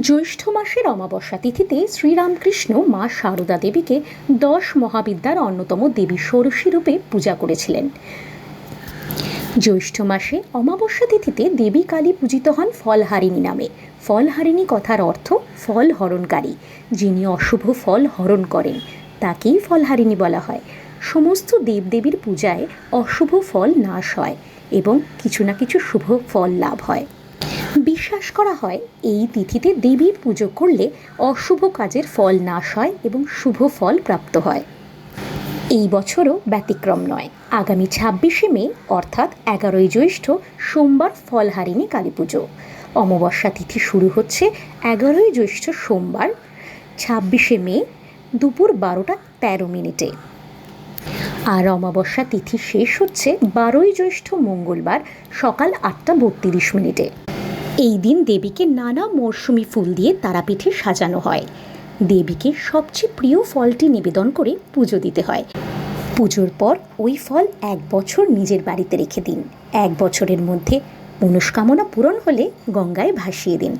জ্যৈষ্ঠ মাসের অমাবস্যা তিথিতে শ্রীরামকৃষ্ণ মা সারদা দেবীকে 10 মহাবিদ্যার অন্যতম দেবী ষোড়শী রূপে পূজা করেছিলেন। জ্যৈষ্ঠ মাসে অমাবস্যা তিথিতে দেবী কালী পূজিত হন ফলহারিণী নামে। ফলহারিণী কথার অর্থ ফল হরণকারী, যিনি অশুভ ফল হরণ করেন তাকেই ফলহারিণী বলা হয়। সমস্ত দেবদেবীর পূজায় অশুভ ফল নাশ হয় এবং কিছু না কিছু শুভ ফল লাভ হয়। বিশ্বাস করা হয় এই তিথিতে দেবীর পুজো করলে অশুভ কাজের ফল নাশ হয় এবং শুভ ফল প্রাপ্ত হয়। এই বছরও ব্যতিক্রম নয়। আগামী 26শে মে অর্থাৎ 11ই জ্যৈষ্ঠ সোমবার ফলহারিণী কালী পুজো। অমাবস্যা তিথি শুরু হচ্ছে 11ই জ্যৈষ্ঠ সোমবার 26শে মে দুপুর 12টা 13 মিনিটে, আর অমাবস্যা তিথি শেষ হচ্ছে 12ই জ্যৈষ্ঠ মঙ্গলবার সকাল 8টা 32 মিনিটে। এই দিন দেবীকে নানা মরশুমি ফুল দিয়ে তারাপীঠে সাজানো হয়। দেবীকে সবচেয়ে প্রিয় ফলটি নিবেদন করে পুজো দিতে হয়। পুজোর পর ওই ফল 1 বছর নিজের বাড়িতে রেখে দিন। 1 বছরের মধ্যে মনস্কামনা পূরণ হলে গঙ্গায় ভাসিয়ে দিন।